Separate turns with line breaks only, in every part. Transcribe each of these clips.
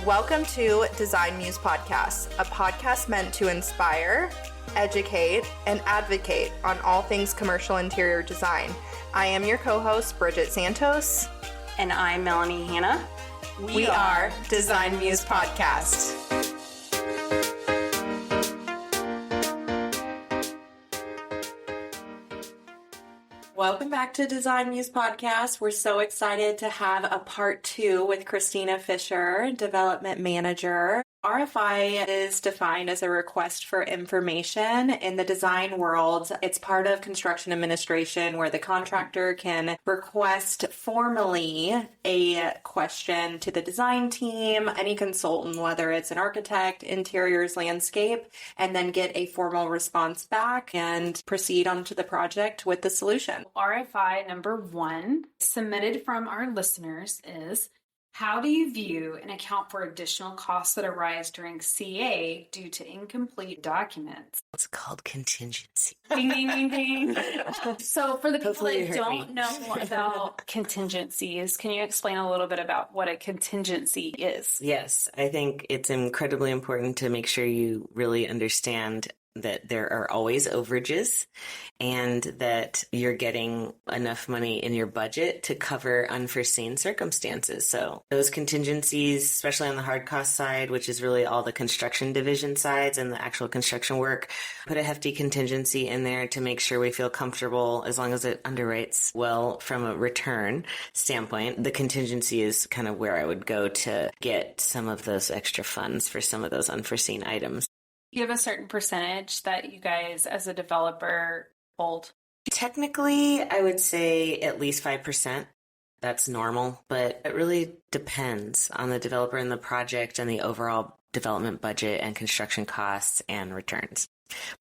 Welcome to Design Muse Podcast, a podcast meant to inspire, educate, and advocate on all things commercial interior design. I am your co-host, Bridget Santos.
And I'm Melanie Hanna.
We are Design Muse Podcast. Welcome back to Design Muse Podcast. We're so excited to have a part 2 with Kristina Fischer, Development Manager. RFI is defined as a request for information in the design world. It's part of construction administration where the contractor can request formally a question to the design team, any consultant, whether it's an architect, interiors, landscape, and then get a formal response back and proceed onto the project with the solution.
RFI number 1, submitted from our listeners, is: how do you view and account for additional costs that arise during CA due to incomplete documents?
It's called contingency.
Ding, ding, ding, ding. So for the people that don't know about contingencies, can you explain a little bit about what a contingency is?
Yes, I think it's incredibly important to make sure you really understand that there are always overages and that you're getting enough money in your budget to cover unforeseen circumstances. So those contingencies, especially on the hard cost side, which is really all the construction division sides and the actual construction work, put a hefty contingency in there to make sure we feel comfortable as long as it underwrites well from a return standpoint. The contingency is kind of where I would go to get some of those extra funds for some of those unforeseen items.
You have a certain percentage that you guys as a developer hold?
Technically, I would say at least 5%. That's normal, but it really depends on the developer and the project and the overall development budget and construction costs and returns.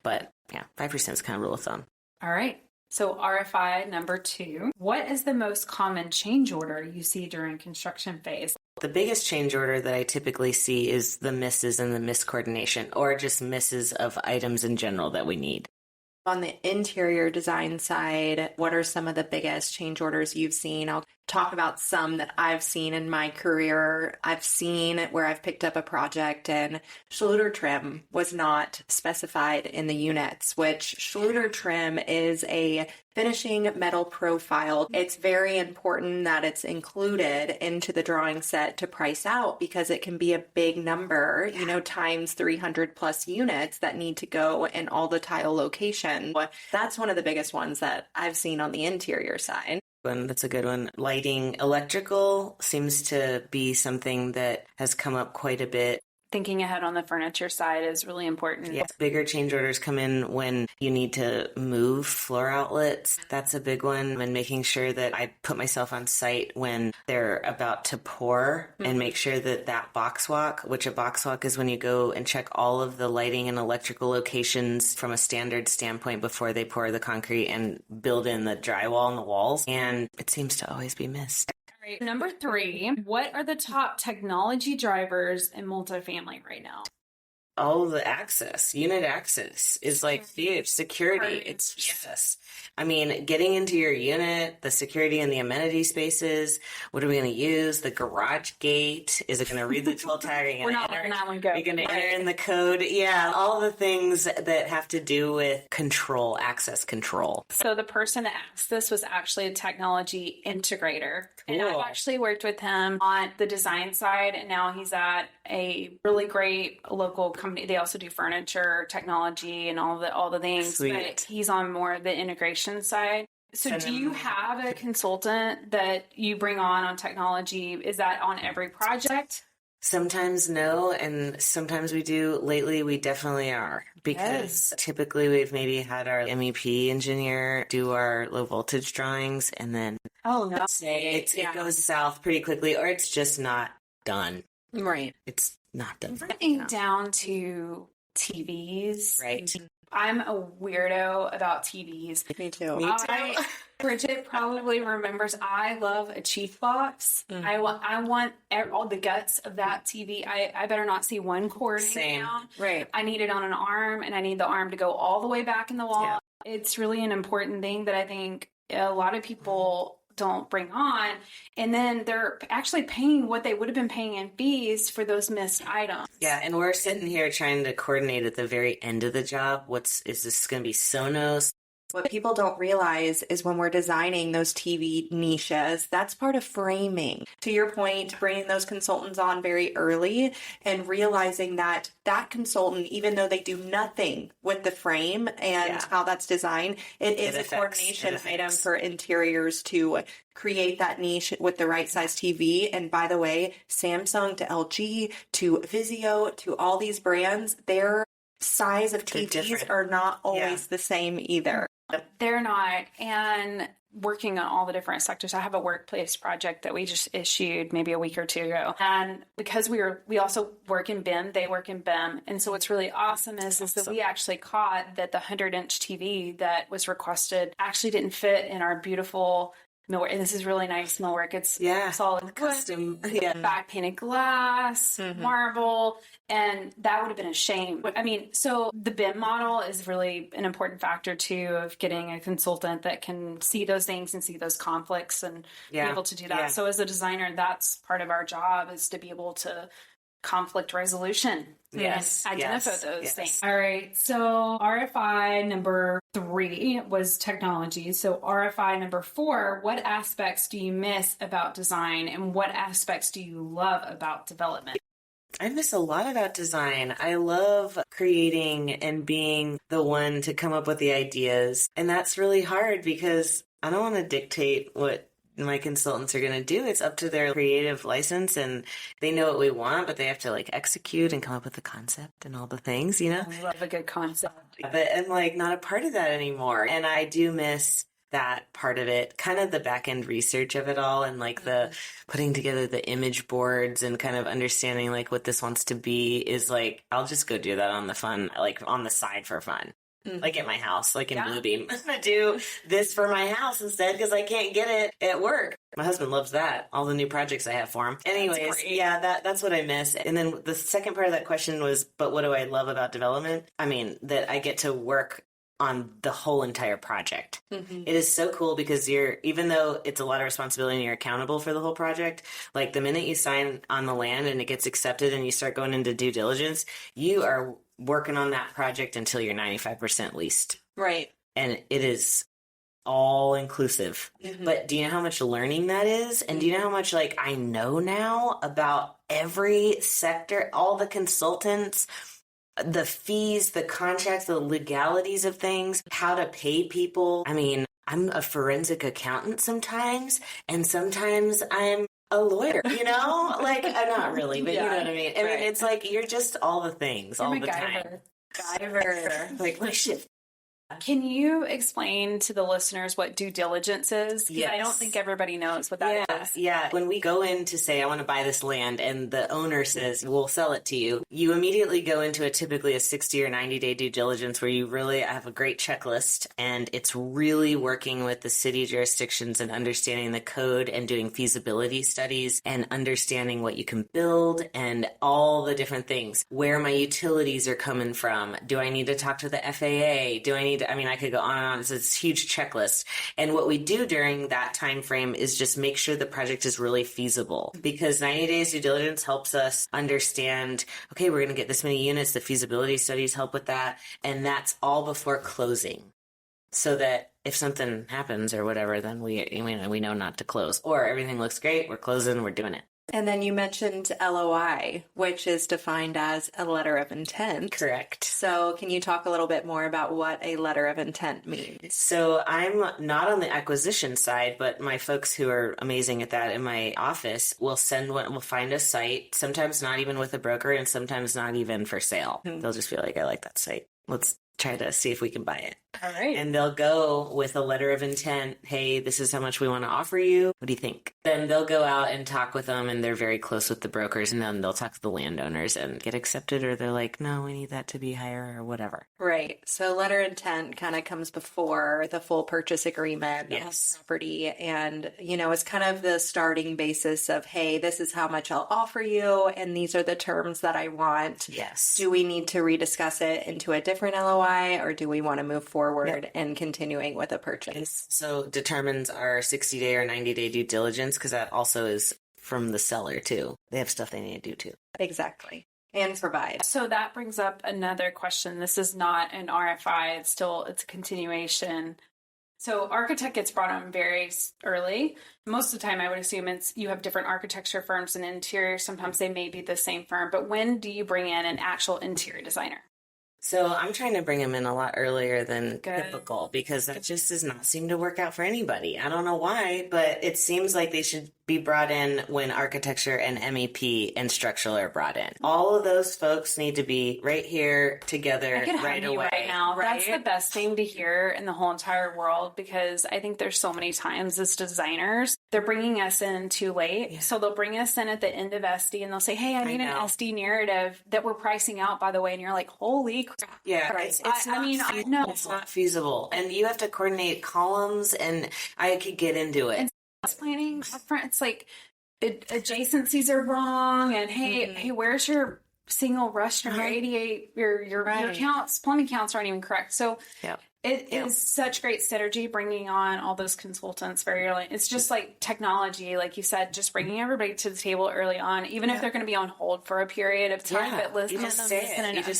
But yeah, 5% is kind of rule of thumb.
All right. So RFI number 2, what is the most common change order you see during construction phase?
The biggest change order that I typically see is the misses and the miscoordination, or just misses of items in general that we need.
On the interior design side, what are some of the biggest change orders you've seen? I'll talk about some that I've seen in my career. I've seen where I've picked up a project and Schluter trim was not specified in the units, which Schluter trim is a finishing metal profile. It's very important that it's included into the drawing set to price out because it can be a big number, times 300 plus units that need to go in all the tile locations. That's one of the biggest ones that I've seen on the interior side.
That's a good one. Lighting, electrical seems to be something that has come up quite a bit.
Thinking ahead on the furniture side is really important.
Yes, bigger change orders come in when you need to move floor outlets. That's a big one. And making sure that I put myself on site when they're about to pour and make sure that that box walk, which a box walk is when you go and check all of the lighting and electrical locations from a standard standpoint before they pour the concrete and build in the drywall and the walls. And it seems to always be missed.
Number 3, what are the top technology drivers in multifamily right now?
Oh, the access, unit access is like huge. Security, it's yes. I mean, getting into your unit, the security and the amenity spaces. What are we going to use? The garage gate. Is it going to read the toll tag?
We're not letting that one go.
You're going to enter in the code. Yeah, all the things that have to do with control, access control.
So the person that asked this was actually a technology integrator. Cool. And I've actually worked with him on the design side, and now he's at a really great local company. They also do furniture, technology, and all the things.
Sweet.
But he's on more of the integration side. So do you have a consultant that you bring on technology? Is that on every project?
Sometimes no, and sometimes we do. Lately, we definitely are, because typically we've maybe had our MEP engineer do our low voltage drawings, and then it goes south pretty quickly, or it's just not done.
Right.
It's not done.
Getting down to TVs.
Right.
I'm a weirdo about TVs.
Me too.
Bridget probably remembers I love a chief box. Mm-hmm. I want all the guts of that TV. I better not see one cord hanging down.
Right.
I need it on an arm, and I need the arm to go all the way back in the wall. Yeah. It's really an important thing that I think a lot of people don't bring on. And then they're actually paying what they would have been paying in fees for those missed items.
Yeah, and we're sitting here trying to coordinate at the very end of the job. Is this going to be Sonos?
What people don't realize is when we're designing those TV niches, that's part of framing. To your point, bringing those consultants on very early and realizing that that consultant, even though they do nothing with the frame and how that's designed, it is a coordination item for interiors to create that niche with the right size TV. And by the way, Samsung to LG to Vizio to all these brands, their size of TVs are not always the same either.
They're not. And working on all the different sectors, I have a workplace project that we just issued maybe a week or two ago. And because we also work in BIM, they work in BIM. And so what's really awesome is that we actually caught that the 100-inch TV that was requested actually didn't fit in our beautiful millwork. And this is really nice millwork. It's solid
custom,
back painted glass, marble, and that would have been a shame. I mean, so the BIM model is really an important factor too of getting a consultant that can see those things and see those conflicts and be able to do that. Yeah. So as a designer, that's part of our job, is to be able to conflict resolution.
Yes.
And identify those things. All right. So RFI number 3 was technology. So RFI number 4, what aspects do you miss about design and what aspects do you love about development?
I miss a lot about design. I love creating and being the one to come up with the ideas. And that's really hard because I don't want to dictate what my consultants are going to do. It's up to their creative license, and they know what we want, but they have to like execute and come up with the concept and all the things, you know?
I love a good concept.
But I'm like not a part of that anymore. And I do miss that part of it, kind of the back end research of it all, and like the putting together the image boards and kind of understanding like what this wants to be is like, I'll just go do that on the fun, like on the side for fun. Like at my house, like in Bluebeam. I'm going to do this for my house instead because I can't get it at work. My husband loves that, all the new projects I have for him. Anyways, that's what I miss. And then the second part of that question was, but what do I love about development? I mean, that I get to work on the whole entire project. It is so cool because even though it's a lot of responsibility and you're accountable for the whole project, like the minute you sign on the land and it gets accepted and you start going into due diligence, you are working on that project until you're 95% leased.
Right.
And it is all inclusive. But do you know how much learning that is? And do you know how much like I know now about every sector, all the consultants, the fees, the contracts, the legalities of things, how to pay people? I mean, I'm a forensic accountant sometimes, and sometimes I'm a lawyer, you know? Like, not really, but you know what I mean? I mean, it's like, you're just all the things all the time.
MacGyver.
Like, my shit.
Can you explain to the listeners what due diligence is?
Yes.
I don't think everybody knows what that is.
Yeah. When we go in to say, I want to buy this land, and the owner says, we'll sell it to you, you immediately go into typically a 60 or 90-day due diligence where you really have a great checklist, and it's really working with the city jurisdictions and understanding the code and doing feasibility studies and understanding what you can build and all the different things. Where my utilities are coming from. Do I need to talk to the FAA? Do I need to, I mean, I could go on and on. It's this huge checklist. And what we do during that time frame is just make sure the project is really feasible, because 90 days due diligence helps us understand, okay, we're going to get this many units. The feasibility studies help with that. And that's all before closing. So that if something happens or whatever, then we know not to close. Or everything looks great, we're closing, we're doing it.
And then you mentioned LOI, which is defined as a letter of intent.
Correct.
So can you talk a little bit more about what a letter of intent means?
So I'm not on the acquisition side, but my folks who are amazing at that in my office will we'll find a site, sometimes not even with a broker and sometimes not even for sale. They'll just be like, I like that site. Let's try to see if we can buy it.
All right.
And they'll go with a letter of intent. Hey, this is how much we want to offer you. What do you think? Then they'll go out and talk with them, and they're very close with the brokers, and then they'll talk to the landowners and get accepted, or they're like, no, we need that to be higher or whatever.
Right. So letter of intent kind of comes before the full purchase agreement
of
property. And, it's kind of the starting basis of, hey, this is how much I'll offer you, and these are the terms that I want.
Yes.
Do we need to rediscuss it into a different LOI? ROI, or do we want to move forward and continuing with a purchase?
So determines our 60-day or 90-day due diligence, because that also is from the seller too. They have stuff they need to do too.
Exactly. And provide.
So that brings up another question. This is not an RFI. It's a continuation. So architect gets brought on very early. Most of the time, I would assume you have different architecture firms and interior. Sometimes they may be the same firm, but when do you bring in an actual interior designer?
So I'm trying to bring them in a lot earlier than typical, because that just does not seem to work out for anybody. I don't know why, but it seems like they should be brought in when architecture and MEP and structural are brought in. All of those folks need to be right here together right away.
Right now. Right? That's the best thing to hear in the whole entire world, because I think there's so many times as designers, they're bringing us in too late. Yeah. So they'll bring us in at the end of SD and they'll say, hey, I need an SD narrative that we're pricing out, by the way. And you're like, holy crap.
Yeah, it's not feasible. And you have to coordinate columns, and I could get into it.
And planning up front, it's like adjacencies are wrong, and hey, where's your single restroom? Your 88, your counts, plumbing counts aren't even correct. So it is such great synergy bringing on all those consultants very early. It's just like technology, like you said, just bringing everybody to the table early on, even if they're going to be on hold for a period of time. But listen,
you just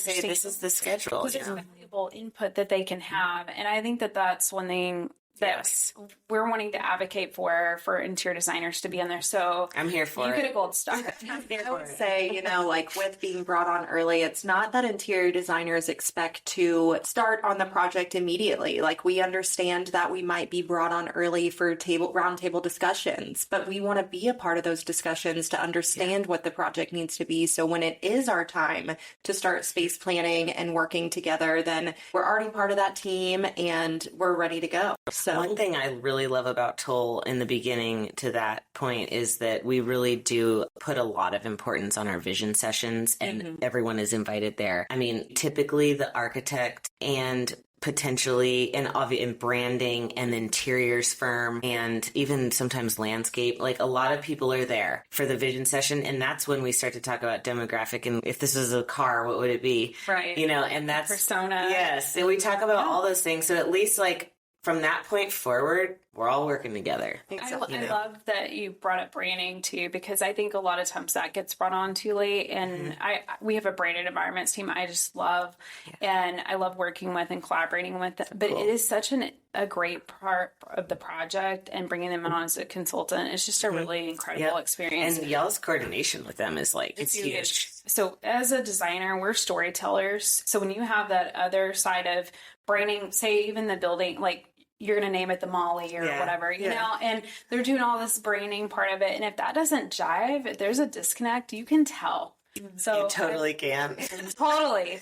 say this is the schedule.
There's valuable input that they can have, and I think that's one thing that we're wanting to advocate for interior designers to be in there. So
I'm here for it.
You get a gold star.
I would say, like with being brought on early, it's not that interior designers expect to start on the project immediately. Like, we understand that we might be brought on early for round table discussions, but we want to be a part of those discussions to understand what the project needs to be. So when it is our time to start space planning and working together, then we're already part of that team and we're ready to go. So
one thing I really love about Toll in the beginning to that point is that we really do put a lot of importance on our vision sessions, and everyone is invited there. I mean, typically the architect and potentially in branding and the interiors firm and even sometimes landscape, like a lot of people are there for the vision session, and that's when we start to talk about demographic, and if this was a car, what would it be?
Right.
And that's
persona.
Yes. And we talk about all those things. So at least like from that point forward, we're all working together.
I love that you brought up branding too, because I think a lot of times that gets brought on too late. And we have a branded environments team I just love, and I love working with and collaborating with them. But it is such a great part of the project, and bringing them on as a consultant is just a really incredible experience.
And y'all's coordination with them is it's huge.
So as a designer, we're storytellers. So when you have that other side of branding, say even the building, like, you're going to name it the Molly or whatever, you know, and they're doing all this branding part of it. And if that doesn't jive, if there's a disconnect, you can tell. So
you totally can.
Totally.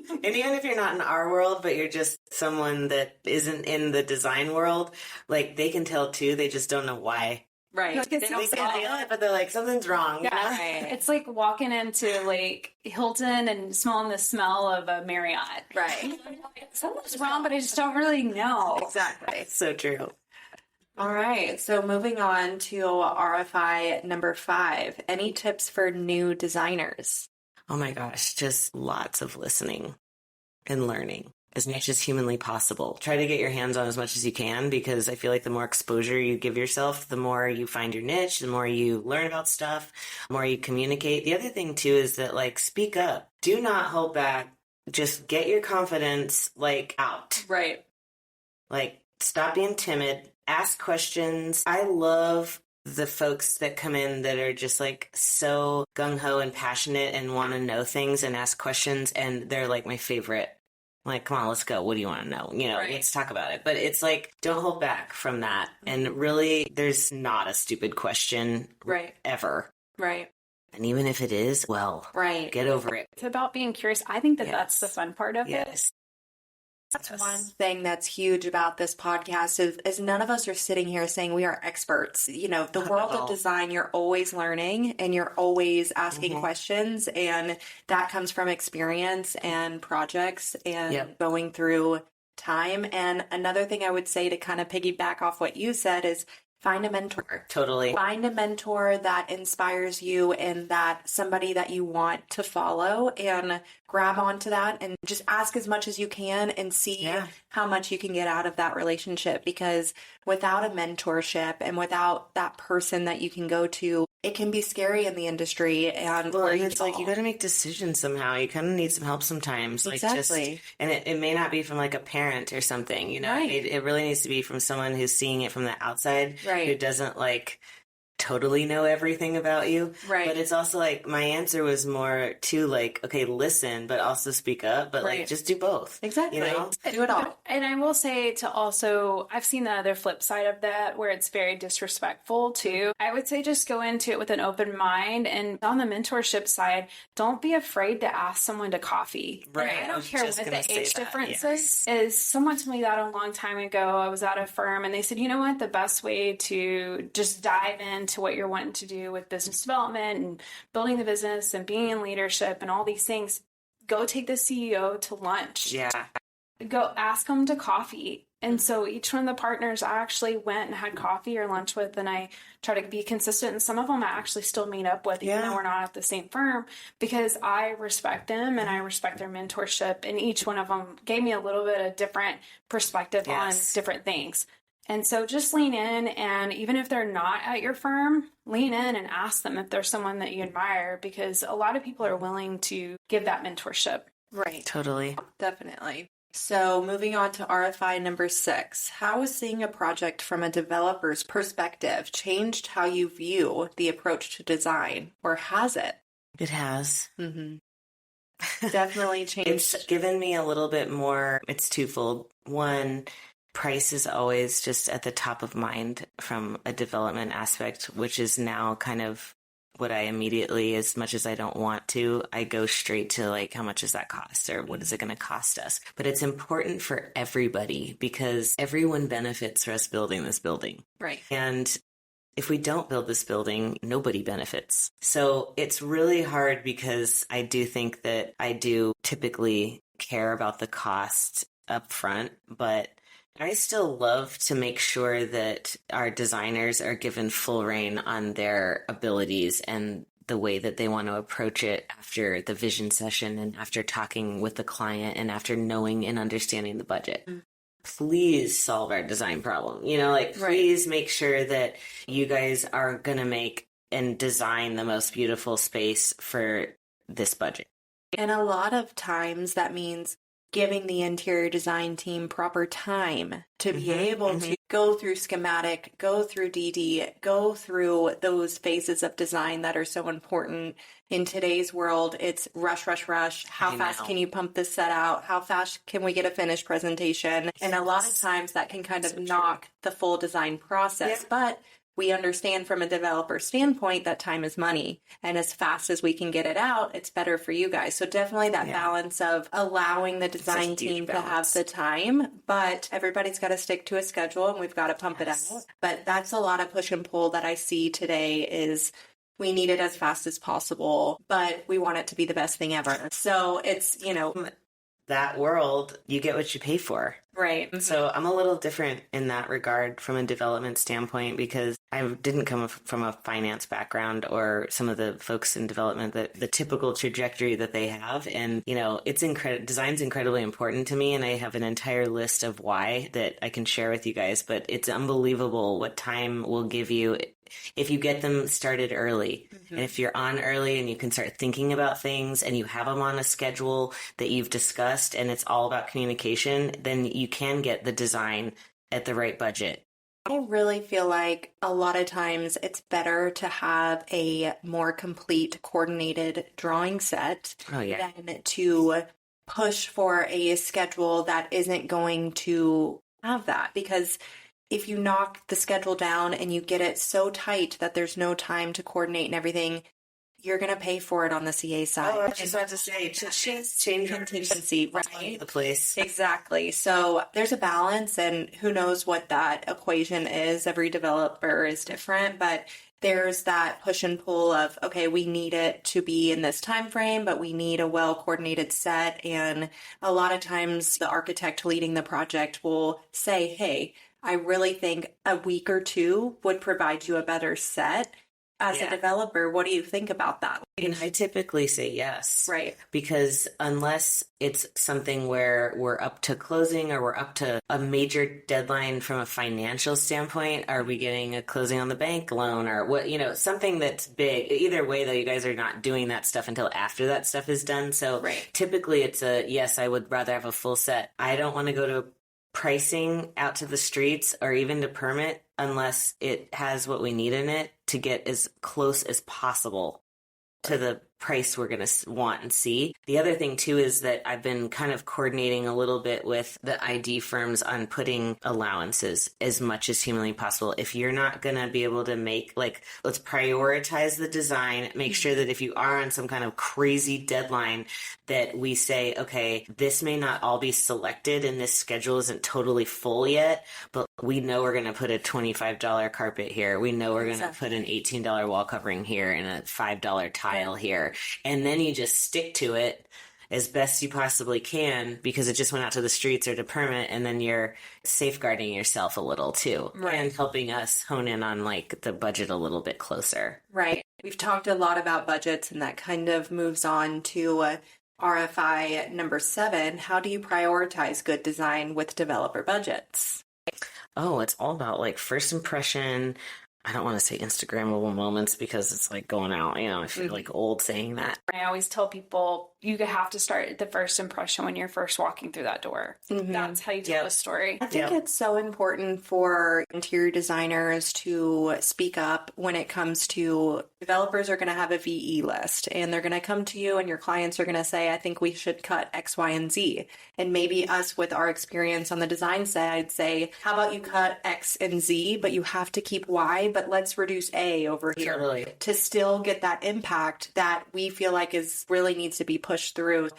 And even if you're not in our world, but you're just someone that isn't in the design world, like, they can tell too. They just don't know why.
Right.
They can feel it, but they're like, something's wrong.
Yeah. Right. It's like walking into like Hilton and smelling the smell of a Marriott.
Right.
Something's wrong, but I just don't really know.
Exactly.
So true.
All right. So moving on to RFI number 5. Any tips for new designers?
Oh my gosh. Just lots of listening and learning as much as humanly possible. Try to get your hands on as much as you can, because I feel like the more exposure you give yourself, the more you find your niche, the more you learn about stuff, the more you communicate. The other thing too is that, like, speak up. Do not hold back. Just get your confidence, out.
Right.
Like, stop being timid. Ask questions. I love the folks that come in that are just like so gung-ho and passionate and want to know things and ask questions, and they're like my favorite. Like, come on, let's go. What do you want to know? Let's talk about it. But it's like, don't hold back from that. And really, there's not a stupid question ever.
Right.
And even if it is, get over it.
It's about being curious. I think that's the fun part of it.
That's one thing that's huge about this podcast is none of us are sitting here saying we are experts. The world of design, you're always learning and you're always asking questions, and that comes from experience and projects and going through time. And another thing I would say to kind of piggyback off what you said is find a mentor.
Totally.
Find a mentor that inspires you and that somebody that you want to follow, and grab onto that and just ask as much as you can and see how much you can get out of that relationship. Because without a mentorship and without that person that you can go to, it can be scary in the industry. And
it's like you got to make decisions somehow. You kind of need some help sometimes.
Exactly.
And it may not be from like a parent or something, you know.
Right.
It really needs to be from someone who's seeing it from the outside,
right.
who doesn't like totally know everything about you.
Right.
But it's also like my answer was more to like, okay, listen, but also speak up, but like just do both.
Exactly.
You know?
Do it all.
And I will say to also, I've seen the other flip side of that where it's very disrespectful too. I would say just go into it with an open mind. And on the mentorship side, don't be afraid to ask someone to coffee.
Right.
And I don't care what the age difference is. Someone told me that a long time ago. I was at a firm and they said, you know what, the best way to just dive into what you're wanting to do with business development and building the business and being in leadership and all these things, go take the CEO to lunch.
Yeah.
Go ask them to coffee. And so each one of the partners I actually went and had coffee or lunch with, and I try to be consistent. And some of them I actually still meet up with, even though we're not at the same firm, because I respect them and I respect their mentorship. And each one of them gave me a little bit of different perspective on different things. And so just lean in, and even if they're not at your firm, lean in and ask them if there's someone that you admire, because a lot of people are willing to give that mentorship.
Right.
Totally.
Definitely. So moving on to RFI number 6, how has seeing a project from a developer's perspective changed how you view the approach to design, or has it?
It has.
Mm-hmm. Definitely changed.
It's given me a little bit more. It's twofold. One, price is always just at the top of mind from a development aspect, which is now kind of what I immediately, as much as I don't want to, I go straight to like, how much does that cost, or what is it going to cost us? But it's important for everybody because everyone benefits from us building this building.
Right.
And if we don't build this building, nobody benefits. So it's really hard because I do think that I do typically care about the cost up front, but I still love to make sure that our designers are given full rein on their abilities and the way that they want to approach it after the vision session and after talking with the client and after knowing and understanding the budget. Please solve our design problem. You know, like, please make sure that you guys are going to make and design the most beautiful space for this budget.
And a lot of times that means giving the interior design team proper time to be able to go through schematic, go through DD, go through those phases of design that are so important. In today's world, it's rush, rush, rush. How fast can you pump this set out? How fast can we get a finished presentation? And a lot of times that can kind of knock the full design process. But we understand from a developer standpoint that time is money. And as fast as we can get it out, it's better for you guys. So definitely that balance of allowing the design team to have the time, but everybody's got to stick to a schedule and we've got to pump it out. But that's a lot of push and pull that I see today is we need it as fast as possible, but we want it to be the best thing ever. So it's, you know,
that world, you get what you pay for.
Right.
So I'm a little different in that regard from a development standpoint because I didn't come from a finance background or some of the folks in development that the typical trajectory that they have. And, you know, it's design's incredibly important to me. And I have an entire list of why that I can share with you guys, but it's unbelievable what time will give you if you get them started early. And if you're on early and you can start thinking about things and you have them on a schedule that you've discussed and it's all about communication, then you can get the design at the right budget.
I really feel like a lot of times it's better to have a more complete coordinated drawing set than to push for a schedule that isn't going to have that. Because if you knock the schedule down and you get it so tight that there's no time to coordinate and everything, you're going to pay for it on the CA side.
Oh, I was just about to say, change
contingency, right?
The place.
Exactly. So there's a balance, and who knows what that equation is. Every developer is different, but there's that push and pull of, okay, we need it to be in this time frame, but we need a well-coordinated set. And a lot of times the architect leading the project will say, hey, I really think a week or two would provide you a better set. As a developer, what do you think about that?
And I typically say yes.
Right.
Because unless it's something where we're up to closing or we're up to a major deadline from a financial standpoint, are we getting a closing on the bank loan or what, something that's big. Either way, though, you guys are not doing that stuff until after that stuff is done. So typically it's a yes, I would rather have a full set. I don't want to go to pricing out to the streets or even to permit unless it has what we need in it to get as close as possible to the price we're going to want and see. The other thing too is that I've been kind of coordinating a little bit with the ID firms on putting allowances as much as humanly possible. If you're not going to be able to let's prioritize the design, make sure that if you are on some kind of crazy deadline that we say, okay, this may not all be selected and this schedule isn't totally full yet, but we know we're going to put a $25 carpet here. We know we're going to put an $18 wall covering here and a $5 tile here. And then you just stick to it as best you possibly can because it just went out to the streets or to permit, and then you're safeguarding yourself a little too and helping us hone in on the budget a little bit closer.
Right. We've talked a lot about budgets, and that kind of moves on to RFI number 7. How do you prioritize good design with developer budgets?
Oh, it's all about first impression. I don't want to say Instagrammable moments because it's going out, I feel old saying that.
I always tell people you have to start at the first impression when you're first walking through that door. That's how you tell a story.
I think it's so important for interior designers to speak up when it comes to developers are going to have a VE list and they're going to come to you and your clients are going to say, I think we should cut X, Y, and Z. And maybe us with our experience on the design side say, how about you cut X and Z, but you have to keep Y, but let's reduce A over here to still get that impact that we feel like really needs to be pushed through.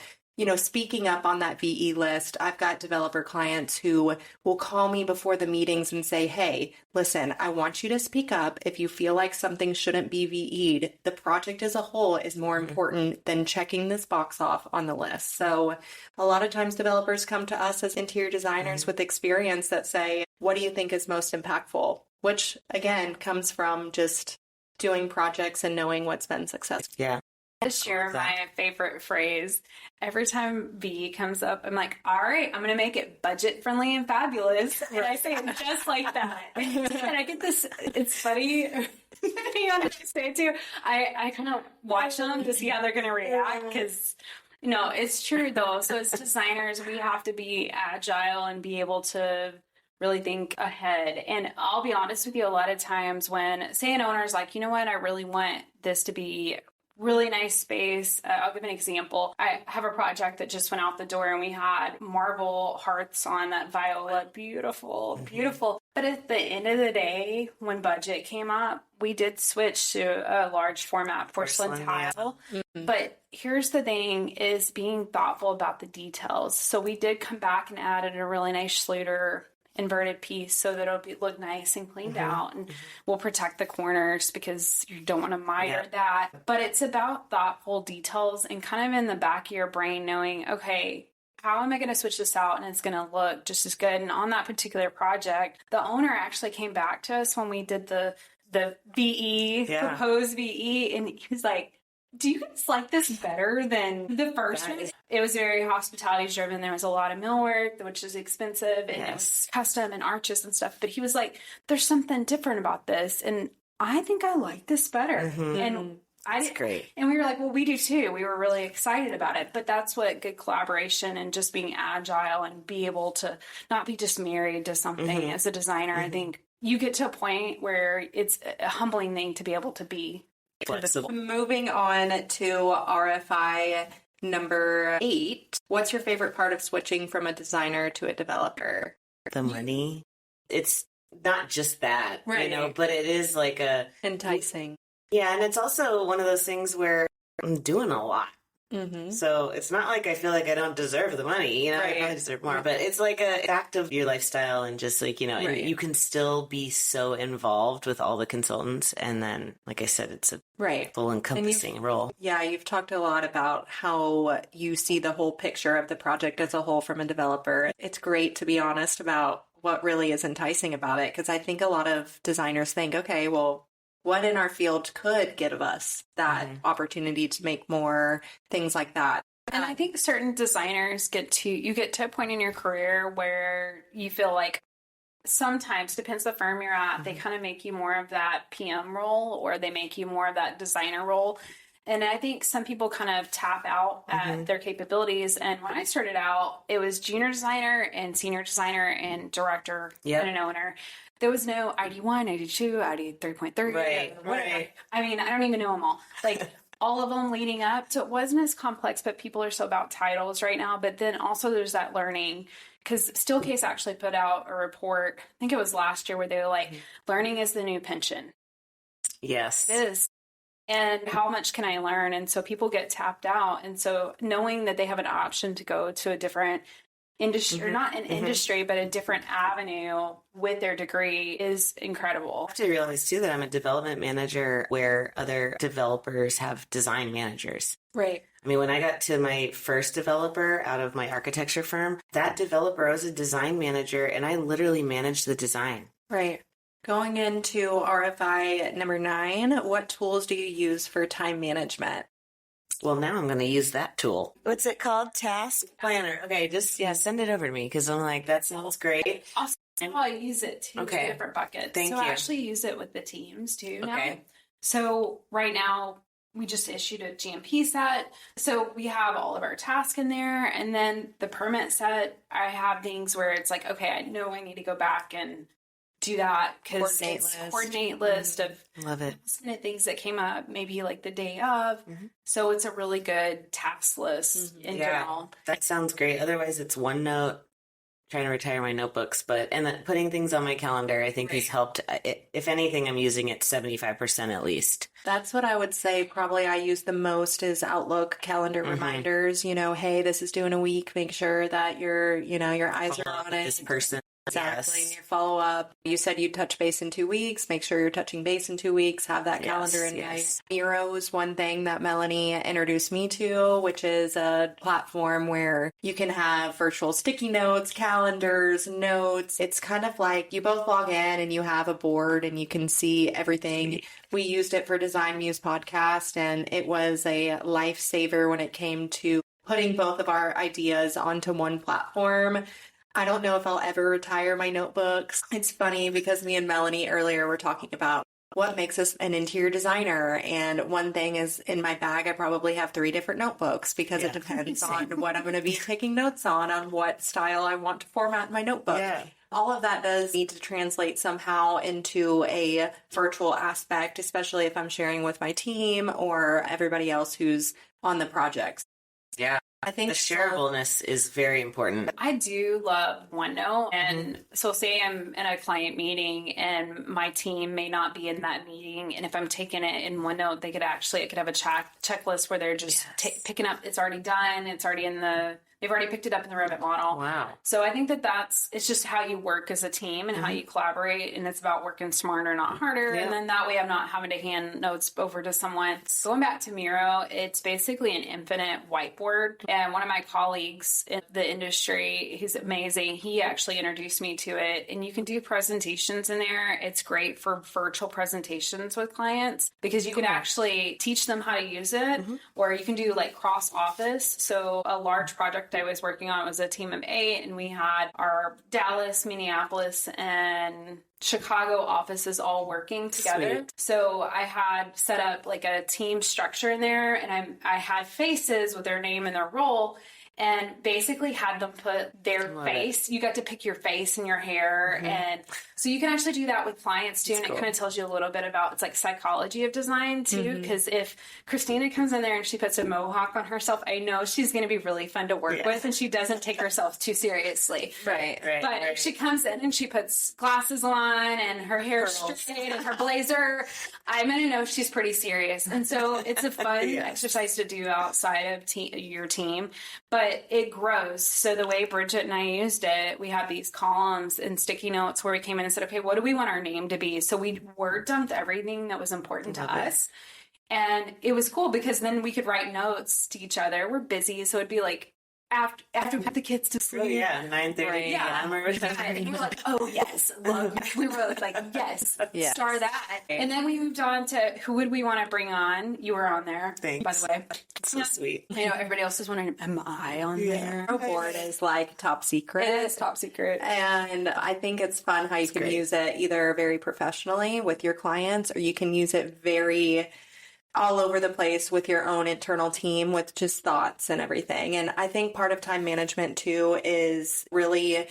Speaking up on that VE list, I've got developer clients who will call me before the meetings and say, hey, listen, I want you to speak up. If you feel like something shouldn't be VE'd, the project as a whole is more important than checking this box off on the list. So a lot of times developers come to us as interior designers with experience that say, what do you think is most impactful? Which, again, comes from just doing projects and knowing what's been successful.
Yeah.
To share my favorite phrase. Every time V comes up, I'm like, all right, I'm going to make it budget friendly and fabulous. And I say it just like that. And I get this, it's funny. You know what I say too? I kind of watch them to see how they're going to react because, it's true though. So as designers, we have to be agile and be able to really think ahead. And I'll be honest with you, a lot of times when, say, an owner's like, you know what, I really want this to be really nice space. I'll give an example. I have a project that just went out the door and we had marble hearts on that viola. Beautiful, beautiful. But at the end of the day, when budget came up, we did switch to a large format porcelain tile. Yeah. But here's the thing is being thoughtful about the details. So we did come back and added a really nice Schluter inverted piece so that it'll look nice and cleaned out, and we'll protect the corners because you don't want to mire that. But it's about thoughtful details and kind of in the back of your brain knowing, okay, how am I going to switch this out and it's going to look just as good? And on that particular project, the owner actually came back to us when we did the VE, proposed VE, and he was like, do you guys like this better than the first one? It was very hospitality driven. There was a lot of millwork, which is expensive, and it was custom and arches and stuff. But he was like, there's something different about this. And I think I like this better. And that's great. And we were like, well, we do too. We were really excited about it. But that's what good collaboration and just being agile and be able to not be just married to something as a designer. I think you get to a point where it's a humbling thing to be able to be flexible.
Moving on to RFI number 8. What's your favorite part of switching from a designer to a developer?
The money. It's not just that, but it is like
enticing.
Yeah, and it's also one of those things where I'm doing a lot. So it's not like I feel like I don't deserve the money, I probably deserve more, but it's like a fact of your lifestyle and just and you can still be so involved with all the consultants. And then, like I said, it's a full encompassing role.
Yeah, you've talked a lot about how you see the whole picture of the project as a whole from a developer. It's great to be honest about what really is enticing about it. Because I think a lot of designers think, okay, well, what in our field could give us that opportunity to make more, things like that.
And I think certain designers get to a point in your career where you feel like sometimes, depends the firm you're at, they kind of make you more of that PM role, or they make you more of that designer role. And I think some people kind of tap out at their capabilities. And when I started out, it was junior designer and senior designer and director and an owner. There was no ID1, ID2, ID 3.3.
Right.
I mean, I don't even know them all. Like all of them leading up. So it wasn't as complex, but people are so about titles right now. But then also there's that learning, because Steelcase actually put out a report, I think it was last year, where they were like, learning is the new pension.
Yes.
It is. And how much can I learn? And so people get tapped out. And so knowing that they have an option to go to a different industry, or not an industry, but a different avenue with their degree is incredible.
I have to realize too that I'm a development manager where other developers have design managers.
Right.
I mean, when I got to my first developer out of my architecture firm, that developer was a design manager, and I literally managed the design.
Right. Going into RFI number 9, what tools do you use for time management?
Well, now I'm going to use that tool. What's it called? Task Planner. Okay, just, send it over to me, because I'm like, that sounds great.
Also, I use it too,
Okay.
two different buckets.
Thank you.
I actually use it with the teams too now.
Okay.
So right now, we just issued a GMP set. So we have all of our tasks in there. And then the permit set, I have things where it's like, okay, I know I need to go back and do that, because it's coordinate list of
Love it.
things that came up maybe like the day of. So it's a really good task list in general.
That sounds great. Otherwise, it's OneNote. Trying to retire my notebooks, and putting things on my calendar, I think has helped. If anything, I'm using it 75% at least.
That's what I would say. Probably I use the most is Outlook calendar reminders. Hey, this is due in a week. Make sure that your eyes are on it.
This person.
Exactly.
Yes.
Your follow up. You said you'd touch base in 2 weeks. Make sure you're touching base in 2 weeks. Have that calendar in place. Miro is one thing that Melanie introduced me to, which is a platform where you can have virtual sticky notes, calendars, notes. It's kind of like you both log in and you have a board and you can see everything. We used it for Design Muse podcast, and it was a lifesaver when it came to putting both of our ideas onto one platform. I don't know if I'll ever retire my notebooks. It's funny because me and Melanie earlier were talking about what makes us an interior designer. And one thing is, in my bag, I probably have 3 different notebooks because it depends on what I'm going to be taking notes on what style I want to format my notebook. Yeah. All of that does need to translate somehow into a virtual aspect, especially if I'm sharing with my team or everybody else who's on the projects.
Yeah.
I think
the shareableness is very important.
I do love OneNote. And so say I'm in a client meeting and my team may not be in that meeting. And if I'm taking it in OneNote, it could have a checklist where they're just picking up. It's already done. It's already they've already picked it up in the Revit model.
Wow.
So I think it's just how you work as a team and how you collaborate. And it's about working smarter, not harder. Yeah. And then that way I'm not having to hand notes over to someone. Going back to Miro, it's basically an infinite whiteboard. And one of my colleagues in the industry, he's amazing. He actually introduced me to it. And you can do presentations in there. It's great for virtual presentations with clients because you can actually teach them how to use it. Or you can do like cross office. So a large project I was working on was a team of 8, and we had our Dallas, Minneapolis, and Chicago offices all working together. Sweet. So I had set up like a team structure in there, and I had faces with their name and their role, and basically had them put their face. You got to pick your face and your hair. And so you can actually do that with clients too. And it kind of tells you a little bit about, it's like psychology of design too. Because if Kristina comes in there and she puts a mohawk on herself, I know she's going to be really fun to work with, and she doesn't take herself too seriously. But if she comes in and she puts glasses on and her hair straight and her blazer, I'm going to know she's pretty serious. And so it's a fun exercise to do outside of your team. But it grows. So the way Bridget and I used it, we had these columns and sticky notes where we came in and said, okay, what do we want our name to be? So we word dumped everything that was important to us. And it was cool because then we could write notes to each other. We're busy. So it'd be like, after we put the kids to sleep.
Oh, yeah, 9:30
Right.
a.m. or whatever.
And we were like, oh yes, we were like, yes,
Yes.
star that. And then we moved on to who would we want to bring on. You were on there,
Thanks.
by the way.
So sweet.
I know everybody else is wondering, am I on there?
Our board is like top secret.
It is top secret.
And I think it's fun how you can
great.
use it either very professionally with your clients, or you can use it very all over the place with your own internal team with just thoughts and everything. And I think part of time management too is really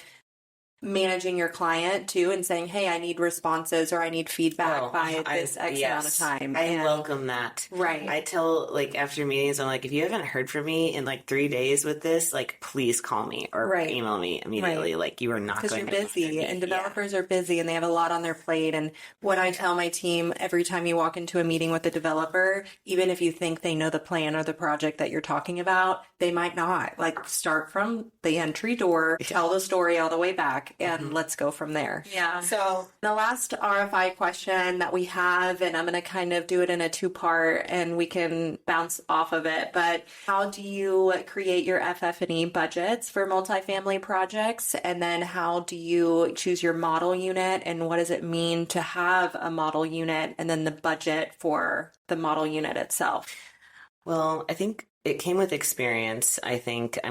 managing your client too and saying, hey, I need responses or I need feedback by this X amount of time.
I welcome that.
Right.
I tell, like, after meetings, I'm like, if you haven't heard from me in like 3 days with this, like, please call me or email me immediately. Like, you are not going to
because you're busy and developers are busy and they have a lot on their plate. And what I tell my team every time you walk into a meeting with a developer, even if you think they know the plan or the project that you're talking about, they might not. Like, start from the entry door, tell the story all the way back, and let's go from there.
Yeah.
So the last RFI question that we have, and I'm going to kind of do it in a 2-part and we can bounce off of it, but how do you create your FF&E budgets for multifamily projects? And then how do you choose your model unit, and what does it mean to have a model unit, and then the budget for the model unit itself?
Well, I think it came with experience. I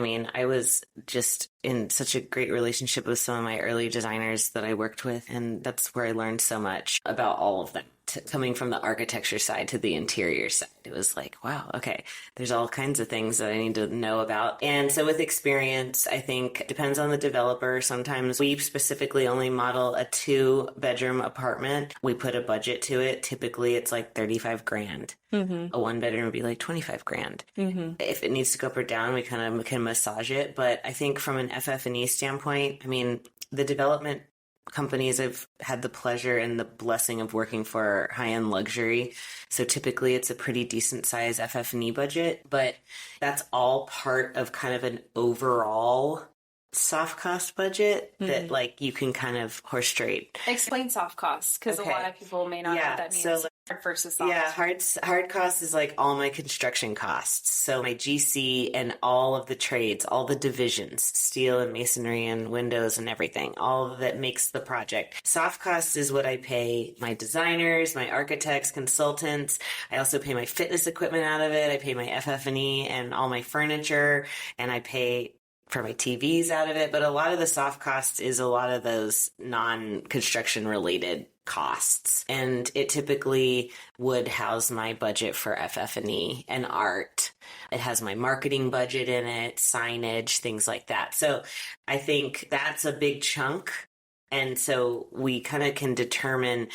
mean, I was just in such a great relationship with some of my early designers that I worked with, and that's where I learned so much about all of them. Coming from the architecture side to the interior side, it was like, wow, okay, there's all kinds of things that I need to know about. And so with experience, I think it depends on the developer. Sometimes we specifically only model a 2-bedroom apartment. We put a budget to it. Typically it's like 35 grand. A 1-bedroom would be like 25 grand. If it needs to go up or down, we kind of can massage it. But I think from an FF&E standpoint, I mean, the development companies I've had the pleasure and the blessing of working for high-end luxury. So typically it's a pretty decent size FF&E budget, but that's all part of kind of an overall soft cost budget that like you can kind of horse trade.
Explain soft costs, because a lot of people may not know what that means.
So
hard versus soft.
Yeah, hard cost is like all my construction costs. So my GC and all of the trades, all the divisions, steel and masonry and windows and everything, all that makes the project. Soft costs is what I pay my designers, my architects, consultants. I also pay my fitness equipment out of it. I pay my FF&E and all my furniture, and I pay for my TVs out of it. But a lot of the soft costs is a lot of those non-construction related costs. And it typically would house my budget for FF&E and art. It has my marketing budget in it, signage, things like that. So I think that's a big chunk. And so we kind of can determine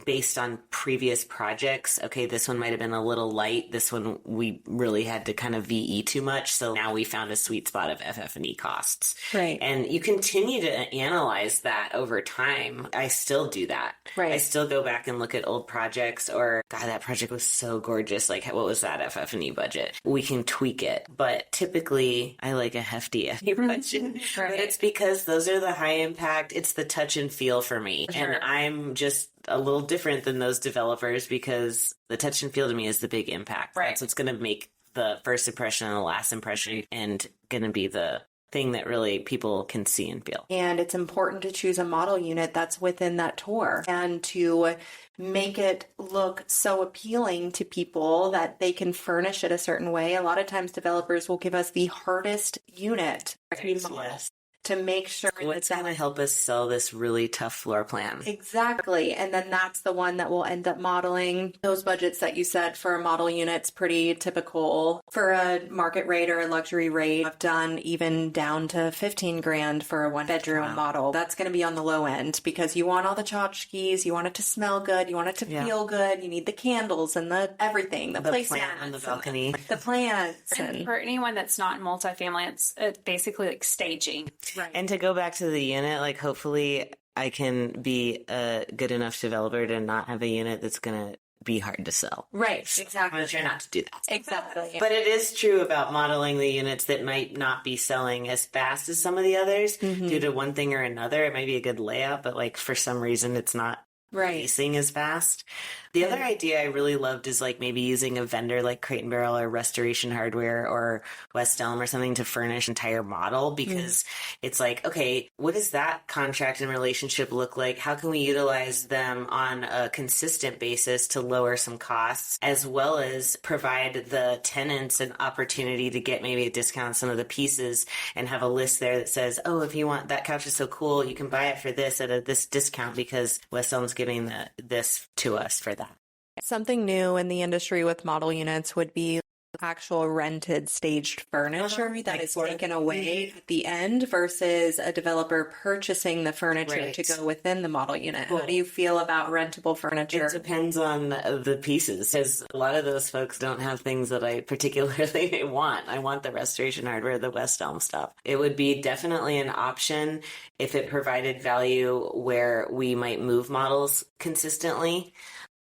based on previous projects, okay, this one might have been a little light. This one, we really had to kind of VE too much. So now we found a sweet spot of FF&E costs.
Right.
And you continue to analyze that over time. I still do that.
Right.
I still go back and look at old projects or, God, that project was so gorgeous. Like, what was that FF&E budget? We can tweak it. But typically, I like a hefty FF&E budget. But it's because those are the high impact. It's the touch and feel for me.
Sure.
And I'm just a little different than those developers because the touch and feel to me is the big impact.
Right.
That's what's going to make the first impression and the last impression and going to be the thing that really people can see and feel.
And it's important to choose a model unit that's within that tour and to make it look so appealing to people that they can furnish it a certain way. A lot of times developers will give us the hardest unit
Yes.
to make sure
What's going to help us sell this really tough floor plan?
Exactly. And then that's the one that will end up modeling. Those budgets that you said for a model unit's pretty typical. For a market rate or a luxury rate, I've done even down to 15 grand for a 1-bedroom model. That's going to be on the low end because you want all the tchotchkes, you want it to smell good, you want it to feel good, you need the candles and the everything, the
plant on the balcony,
the plants.
And for anyone that's not in multifamily, it's basically like staging.
Right.
And to go back to the unit, like hopefully I can be a good enough developer to not have a unit that's going to be hard to sell.
Right. Exactly.
I'm trying not to do that.
Exactly.
But it is true about modeling the units that might not be selling as fast as some of the others due to one thing or another. It might be a good layout, but like for some reason it's not leasing as fast. The other idea I really loved is like maybe using a vendor like Crate and Barrel or Restoration Hardware or West Elm or something to furnish entire model, because it's like, okay, what does that contract and relationship look like? How can we utilize them on a consistent basis to lower some costs, as well as provide the tenants an opportunity to get maybe a discount on some of the pieces and have a list there that says, oh, if you want that couch is so cool, you can buy it for this at this discount because West Elm's giving this to us for that.
Something new in the industry with model units would be actual rented staged furniture that is taken away at the end versus a developer purchasing the furniture to go within the model unit. How do you feel about rentable furniture?
It depends on the pieces, because a lot of those folks don't have things that I particularly want. I want the Restoration Hardware, the West Elm stuff. It would be definitely an option if it provided value where we might move models consistently.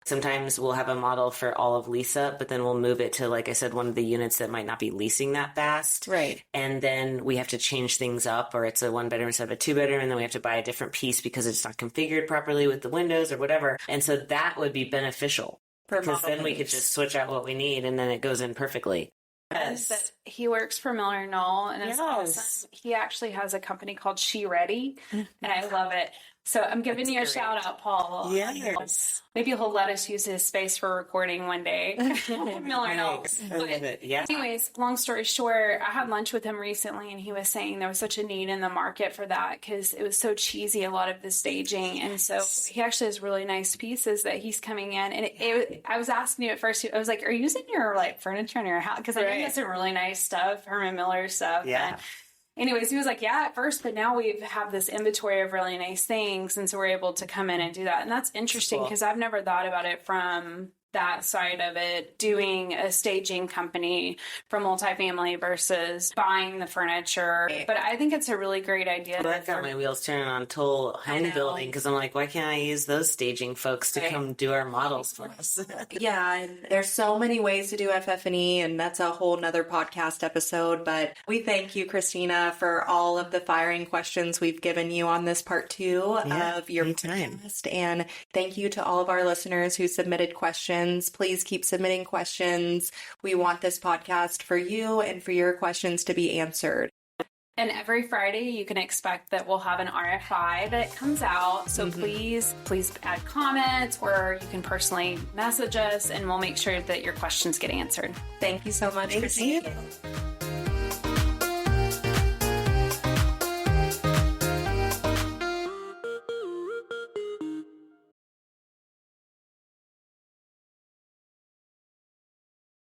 Sometimes we'll have a model for all of lease up, but then we'll move it to, like I said, one of the units that might not be leasing that fast.
Right.
And then we have to change things up, or it's a 1-bedroom instead of a 2-bedroom, and then we have to buy a different piece because it's not configured properly with the windows or whatever. And so that would be beneficial, because then we could just switch out what we need and then it goes in perfectly.
Yes. He works for Miller Knoll, and it's awesome. He actually has a company called She Ready, and I love it. So I'm giving you a shout out, Paul.
Yes.
Maybe he'll let us use his space for recording one day. Miller Knoll. Anyways, long story short, I had lunch with him recently, and he was saying there was such a need in the market for that because it was so cheesy, a lot of the staging. And so he actually has really nice pieces that he's coming in. And I was asking you at first, I was like, are you using your like furniture in your house? Because I think that's some really nice stuff, Herman Miller stuff.
Yeah.
And anyways, he was like, yeah, at first, but now we have this inventory of really nice things. And so we're able to come in and do that. And that's interesting because I've never thought about it from that side of it, doing a staging company for multifamily versus buying the furniture. But I think it's a really great idea.
Well, that got my wheels turning on total home building, because I'm like, why can't I use those staging folks to come do our models for us?
Yeah, and there's so many ways to do FF&E, and that's a whole nother podcast episode. But we thank you, Kristina, for all of the firing questions we've given you on this part 2 of your podcast. And thank you to all of our listeners who submitted questions. Please keep submitting questions. We want this podcast for you and for your questions to be answered.
And every Friday, you can expect that we'll have an RFI that comes out. So please add comments, or you can personally message us, and we'll make sure that your questions get answered.
Thank you so much, Kristina.